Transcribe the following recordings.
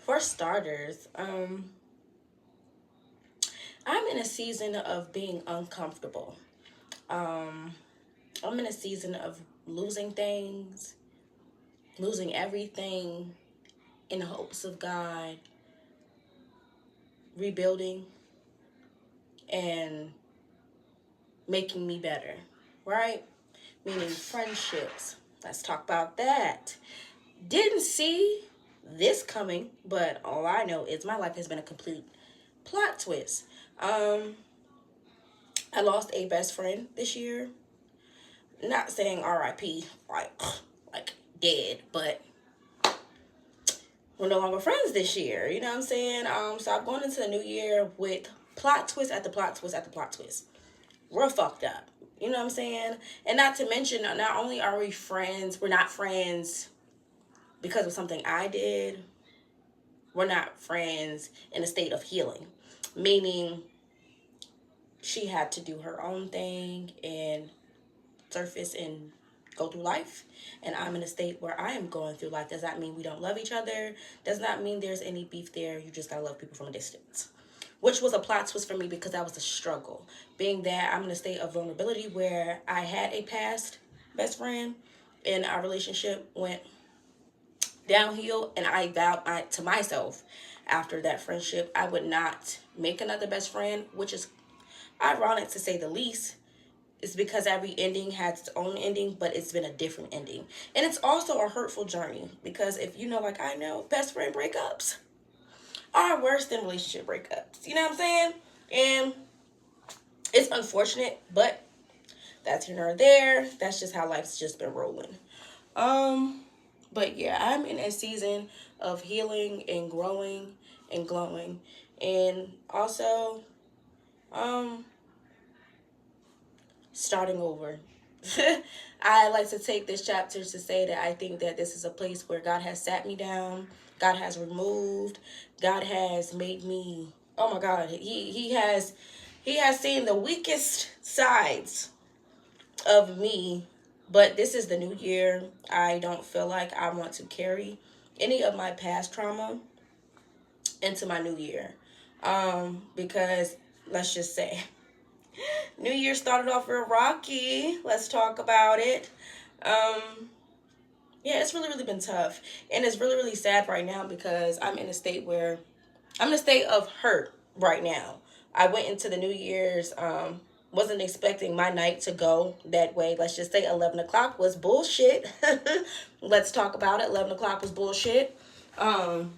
For starters, I'm in a season of being uncomfortable. Um, I'm in a season of losing things, losing everything in hopes of God rebuilding and making me better, right? Meaning friendships. Let's talk about that. Didn't see this coming, but all I know is my life has been a complete plot twist. Um, I lost a best friend this year. Not saying R.I.P. like dead, but we're no longer friends this year. You know what I'm saying? So I'm going into the new year with plot twist after plot twist after plot twist. We're fucked up. You know what I'm saying? And not to mention, not only are we friends, we're not friends because of something I did. We're not friends in a state of healing. Meaning, she had to do her own thing and surface and go through life, and I'm in a state where I am going through life. Does that mean we don't love each other? Does not mean there's any beef there. You just gotta love people from a distance, which was a plot twist for me because that was a struggle, being that I'm in a state of vulnerability where I had a past best friend and our relationship went downhill, and I vowed to myself after that friendship I would not make another best friend, which is ironic to say the least. It's because every ending has its own ending, but it's been a different ending. And it's also a hurtful journey because if you know, like I know, best friend breakups are worse than relationship breakups. You know what I'm saying? And it's unfortunate, but that's here nor there. That's just how life's just been rolling. Um, but yeah, I'm in a season of healing and growing and glowing. And also, um, starting over. I like to take this chapter to say that I think that this is a place where God has sat me down, God has removed, God has made me. Oh my God, he has seen the weakest sides of me. But this is the new year. I don't feel like I want to carry any of my past trauma into my new year. Because let's just say New Year started off real rocky. Let's talk about it. Um, yeah, it's really, really been tough. And it's really, really sad right now because I'm in a state of hurt right now. I went into the New Year's, wasn't expecting my night to go that way. Let's just say 11 o'clock was bullshit. Let's talk about it. 11 o'clock was bullshit. Um,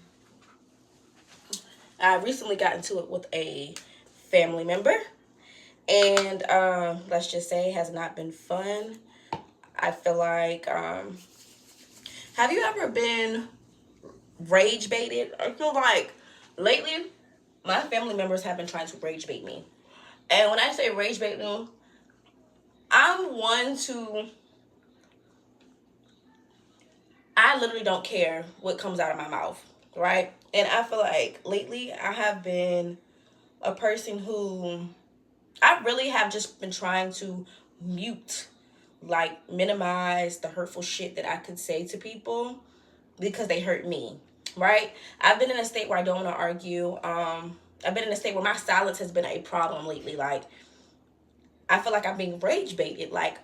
I recently got into it with a family member. And let's just say it has not been fun. I feel like, have you ever been rage baited? I feel like lately my family members have been trying to rage bait me. And when I say rage bait them, I'm one to, I literally don't care what comes out of my mouth, right? And I feel like lately I have been a person who I really have just been trying to mute, like minimize the hurtful shit that I could say to people because they hurt me, right? I've been in a state where I don't want to argue. I've been in a state where my silence has been a problem lately. Like, I feel like I'm being rage baited, like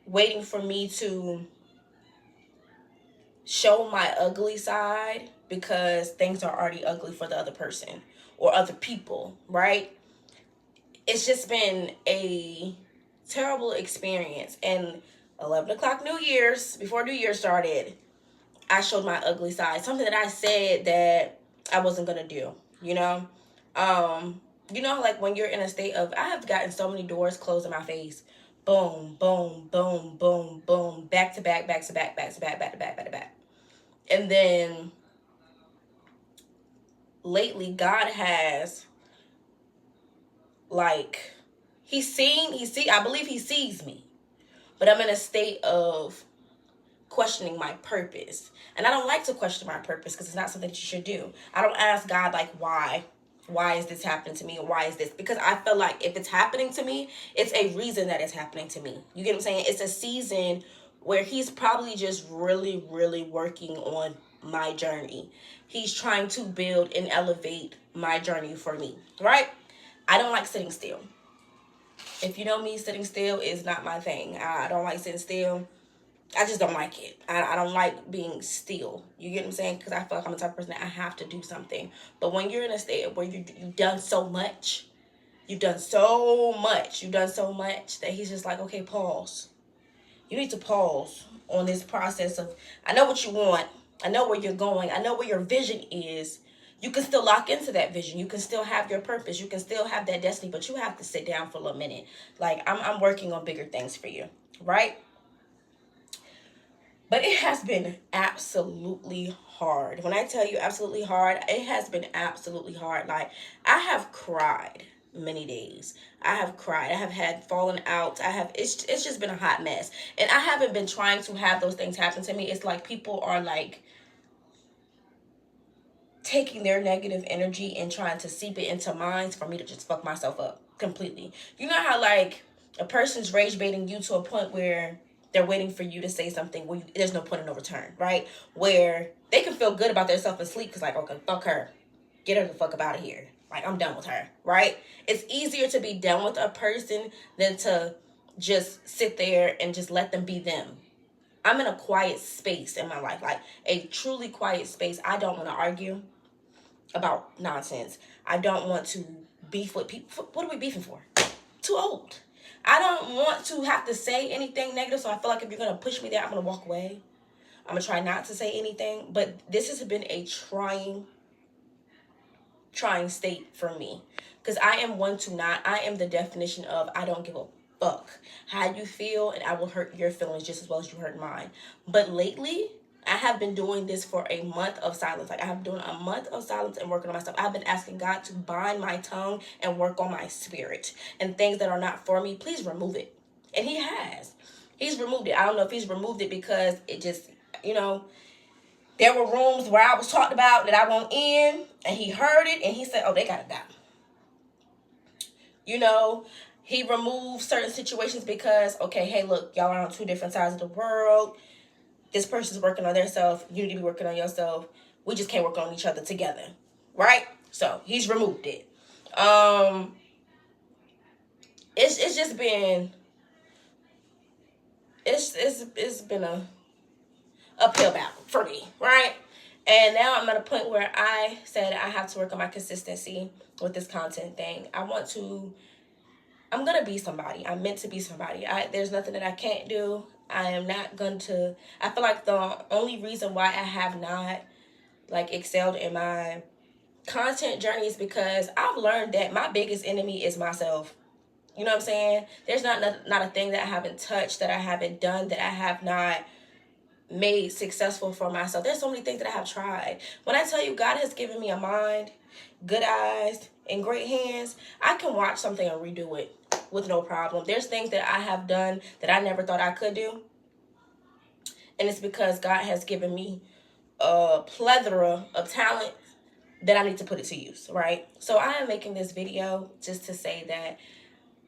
waiting for me to show my ugly side because things are already ugly for the other person or other people, right? It's just been a terrible experience. And 11 o'clock New Year's, before New Year started, I showed my ugly side. Something that I said that I wasn't going to do, you know? Like when you're in a state of, I have gotten so many doors closed in my face. Boom, boom, boom, boom, boom, back to back, back to back, back to back, back to back, back to back. And then lately, God has, like, I believe he sees me, but I'm in a state of questioning my purpose. And I don't like to question my purpose because it's not something that you should do. I don't ask God, like, why? Why is this happening to me? Or why is this? Because I feel like if it's happening to me, it's a reason that it's happening to me. You get what I'm saying? It's a season where he's probably just really, really working on my journey. He's trying to build and elevate my journey for me, right? I don't like sitting still. If you know me, sitting still is not my thing. I don't like sitting still. I just don't like it. I don't like being still. You get what I'm saying? Because I feel like I'm the type of person that I have to do something. But when you're in a state where you've done so much, you've done so much, you've done so much that he's just like, okay, pause. You need to pause on this process of, I know what you want. I know where you're going. I know where your vision is. You can still lock into that vision. You can still have your purpose. You can still have that destiny, but you have to sit down for a little minute. Like, I'm working on bigger things for you, right? But it has been absolutely hard. When I tell you absolutely hard, it has been absolutely hard. Like, I have cried many days. I have cried. I have had fallen out. It's just been a hot mess. And I haven't been trying to have those things happen to me. It's like people are like taking their negative energy and trying to seep it into mine for me to just fuck myself up completely. You know how like a person's rage baiting you to a point where they're waiting for you to say something where there's no point of no return, right? Where they can feel good about themselves and sleep because like, okay, fuck her. Get her the fuck up out of here. Like, I'm done with her, right? It's easier to be done with a person than to just sit there and just let them be them. I'm in a quiet space in my life, like a truly quiet space. I don't want to argue about nonsense. I don't want to beef with people. What are we beefing for? Too old. I don't want to have to say anything negative, so I feel like if you're going to push me there, I'm going to walk away. I'm going to try not to say anything, but this has been a trying state for me, because I am the definition of I don't give a fuck how you feel, and I will hurt your feelings just as well as you hurt mine. But lately, I have been doing this for a month of silence. Like, I have been doing a month of silence and working on myself. I've been asking God to bind my tongue and work on my spirit, and things that are not for me, please remove it. And he has. He's removed it. I don't know if he's removed it because it just, there were rooms where I was talked about that I won't in, and he heard it, and he said, oh, they gotta die. He removed certain situations because, okay, hey, look, y'all are on two different sides of the world. This person's working on themselves. You need to be working on yourself. We just can't work on each other together, right? So he's removed it. It's just been it's been a uphill battle for me, right? And now I'm at a point where I said I have to work on my consistency with this content thing. I'm going to be somebody. I'm meant to be somebody. There's nothing that I can't do. I am not going to, I feel like the only reason why I have not like excelled in my content journey is because I've learned that my biggest enemy is myself. You know what I'm saying? There's not a thing that I haven't touched, that I haven't done, that I have not made successful for myself. There's so many things that I have tried. When I tell you God has given me a mind, good eyes, and great hands, I can watch something and redo it with no problem. There's things that I have done that I never thought I could do. And it's because God has given me a plethora of talent that I need to put it to use, right? So I am making this video just to say that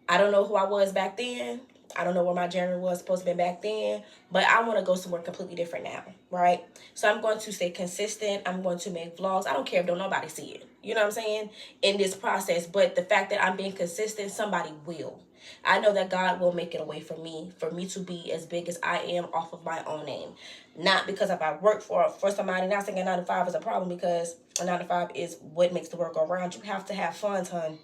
I don't know who I was back then. I don't know where my journey was supposed to be back then, but I want to go somewhere completely different now, right? So I'm going to stay consistent. I'm going to make vlogs. I don't care if don't nobody see it. You know what I'm saying? In this process. But the fact that I'm being consistent, somebody will. I know that God will make it a way for me to be as big as I am off of my own name. Not because if I work for somebody, not saying a 9 to 5 is a problem, because a 9 to 5 is what makes the world go around. You have to have fun, hun.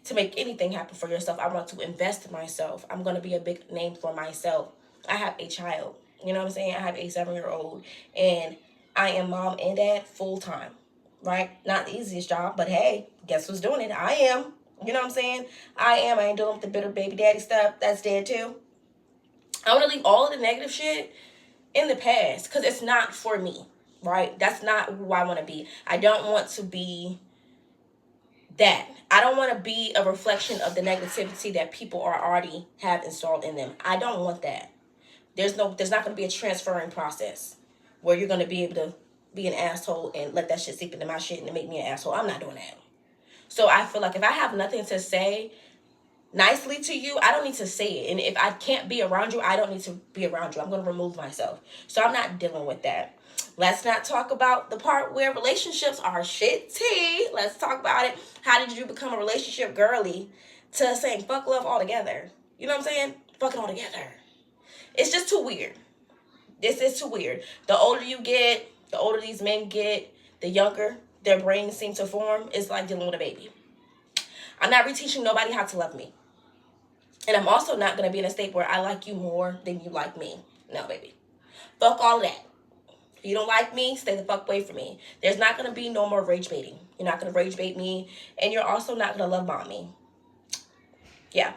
To make anything happen for yourself, I want to invest in myself. I'm going to be a big name for myself. I have a child. You know what I'm saying? I have a 7-year-old. And I am mom and dad full time. Right? Not the easiest job, but hey, guess who's doing it? I am. You know what I'm saying? I ain't dealing with the bitter baby daddy stuff. That's dead too. I want to leave all of the negative shit in the past because it's not for me. Right? That's not who I want to be. I don't want to be that. I don't want to be a reflection of the negativity that people already have installed in them. I don't want that. There's not going to be a transferring process where you're going to be able to be an asshole and let that shit seep into my shit and make me an asshole. I'm not doing that. So I feel like if I have nothing to say nicely to you, I don't need to say it. And if I can't be around you, I don't need to be around you. I'm going to remove myself. So I'm not dealing with that. Let's not talk about the part where relationships are shitty. Let's talk about it. How did you become a relationship girly to saying fuck love altogether? You know what I'm saying? Fuck it all together. It's just too weird. This is too weird. The older you get, the older these men get, the younger their brains seem to form. It's like dealing with a baby. I'm not reteaching nobody how to love me. And I'm also not going to be in a state where I like you more than you like me. No, baby. Fuck all of that. If you don't like me, stay the fuck away from me. There's not going to be no more rage baiting. You're not going to rage bait me. And you're also not going to love bomb me. Yeah.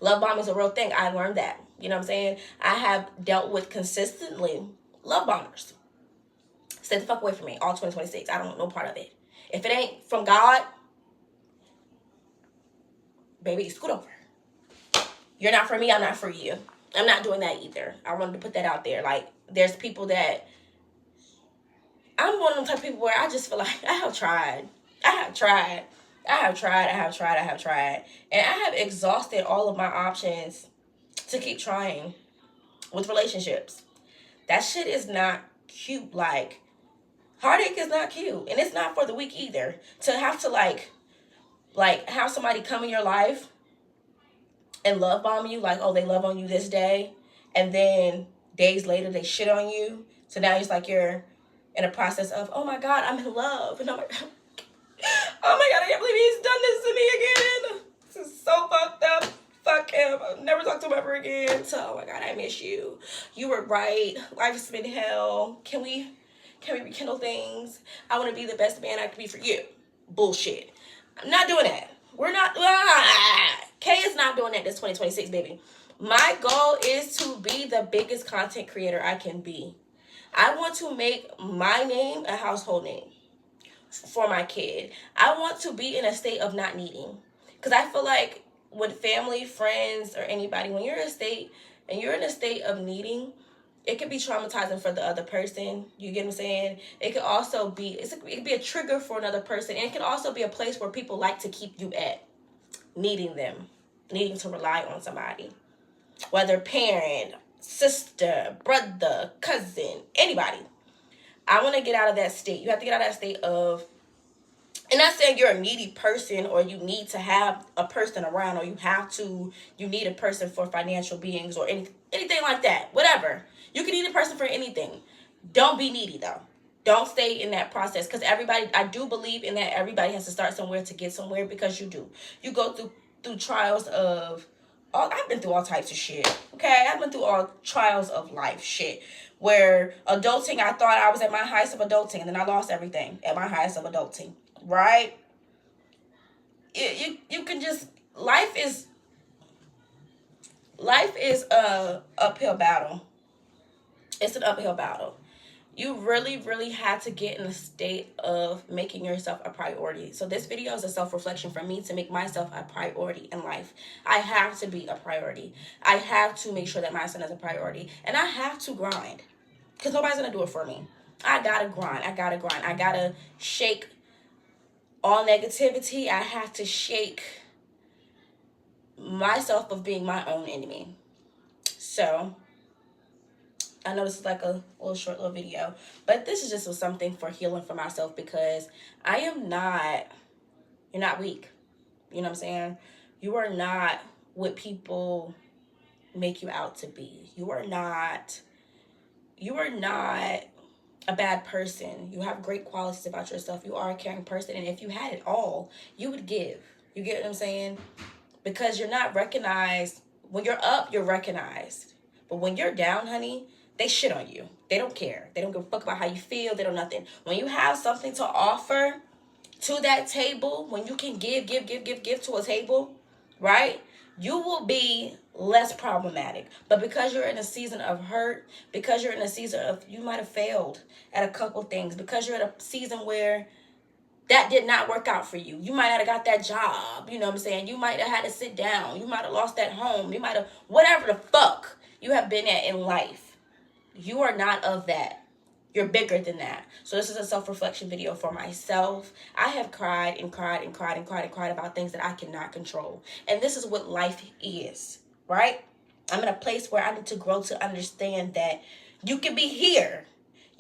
Love bomb is a real thing. I learned that. You know what I'm saying? I have dealt with consistently love bombers. Stay the fuck away from me. All 2026. I don't want no part of it. If it ain't from God, baby, scoot over. You're not for me. I'm not for you. I'm not doing that either. I wanted to put that out there. Like, there's people that... I'm one of them type of people where I just feel like I have tried. And I have exhausted all of my options to keep trying with relationships. That shit is not cute. Like, heartache is not cute. And it's not for the weak either. To have to, like have somebody come in your life and love bomb you, like, oh, they love on you this day, and then days later they shit on you. So now it's like you're in a process of, oh my God, I'm in love. And I'm like, oh my God, I can't believe he's done this to me again. This is so fucked up. Fuck him. I'll never talk to him ever again. So, oh my God, I miss you. You were right. Life's been hell. Can we rekindle things? I want to be the best man I can be for you. Bullshit. I'm not doing that. We're not. Kay is not doing that this 2026, baby. My goal is to be the biggest content creator I can be. I want to make my name a household name for my kid. I want to be in a state of not needing. Because I feel like with family, friends, or anybody, when you're in a state of needing, it can be traumatizing for the other person. You get what I'm saying? It could also be, it could be a trigger for another person. And it can also be a place where people like to keep you at. Needing to rely on somebody. Whether parent, sister, brother, cousin, anybody. I want to get out of that state. You have to get out of that state of, and not saying you're a needy person or you need to have a person around or you need a person for financial beings or anything like that. Whatever. You can need a person for anything. Don't be needy though. Don't stay in that process because I do believe in that everybody has to start somewhere to get somewhere because you do. You go through trials of, I've been through all types of shit, okay? I've been through all trials of life shit where adulting, I thought I was at my highest of adulting and then I lost everything at my highest of adulting, right? You can just, life is a uphill battle. It's an uphill battle. You really, really have to get in a state of making yourself a priority. So this video is a self-reflection for me to make myself a priority in life. I have to be a priority. I have to make sure that my son is a priority. And I have to grind. Because nobody's going to do it for me. I got to grind. I got to shake all negativity. I have to shake myself of being my own enemy. So I know this is like a little short little video, but this is just something for healing for myself because you're not weak. You know what I'm saying? You are not what people make you out to be. You are not a bad person. You have great qualities about yourself. You are a caring person. And if you had it all, you would give. You get what I'm saying? Because you're not recognized. When you're up, you're recognized. But when you're down, honey, they shit on you. They don't care. They don't give a fuck about how you feel. They don't nothing. When you have something to offer to that table, when you can give to a table, right? You will be less problematic. But because you're in a season of hurt, because you're in a season of, you might have failed at a couple things, because you're in a season where that did not work out for you. You might not have got that job. You know what I'm saying? You might have had to sit down. You might have lost that home. You might have, whatever the fuck you have been at in life. You are not of that. You're bigger than that. So this is a self-reflection video for myself. I have cried about things that I cannot control. And this is what life is, right? I'm in a place where I need to grow to understand that you can be here.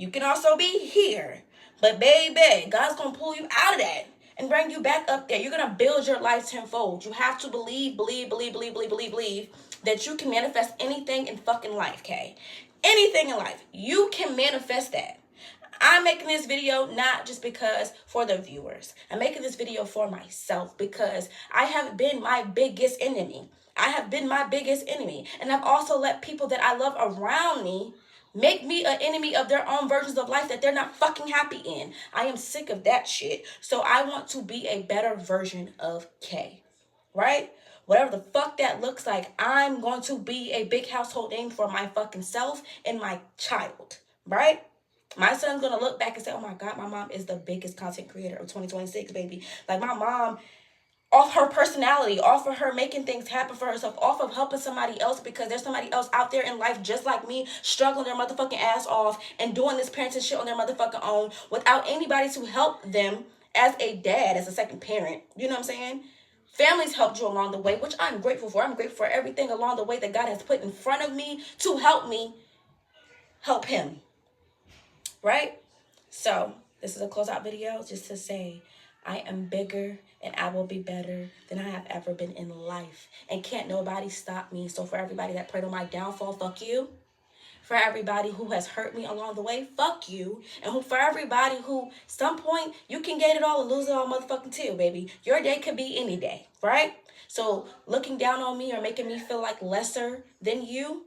You can also be here. But baby, God's gonna pull you out of that and bring you back up there. You're gonna build your life tenfold. You have to believe that you can manifest anything in fucking life, okay? Anything in life. You can manifest that. I'm making this video not just because for the viewers. I'm making this video for myself because I have been my biggest enemy. I have been my biggest enemy. And I've also let people that I love around me make me an enemy of their own versions of life that they're not fucking happy in. I am sick of that shit. So I want to be a better version of Kay. Right? Whatever the fuck that looks like, I'm going to be a big household name for my fucking self and my child. Right? My son's gonna look back and say, oh my God, my mom is the biggest content creator of 2026, baby. Like, my mom, off her personality, off of her making things happen for herself, off of helping somebody else, because there's somebody else out there in life just like me, struggling their motherfucking ass off and doing this parenting shit on their motherfucking own without anybody to help them as a dad, as a second parent. You know what I'm saying? Families helped you along the way, which I'm grateful for. I'm grateful for everything along the way that God has put in front of me to help me help him. Right? So, this is a closeout video just to say I am bigger and I will be better than I have ever been in life. And can't nobody stop me. So for everybody that prayed on my downfall, fuck you. For everybody who has hurt me along the way, fuck you. And for everybody who, some point, you can get it all and lose it all motherfucking too, baby. Your day could be any day, right? So looking down on me or making me feel like lesser than you,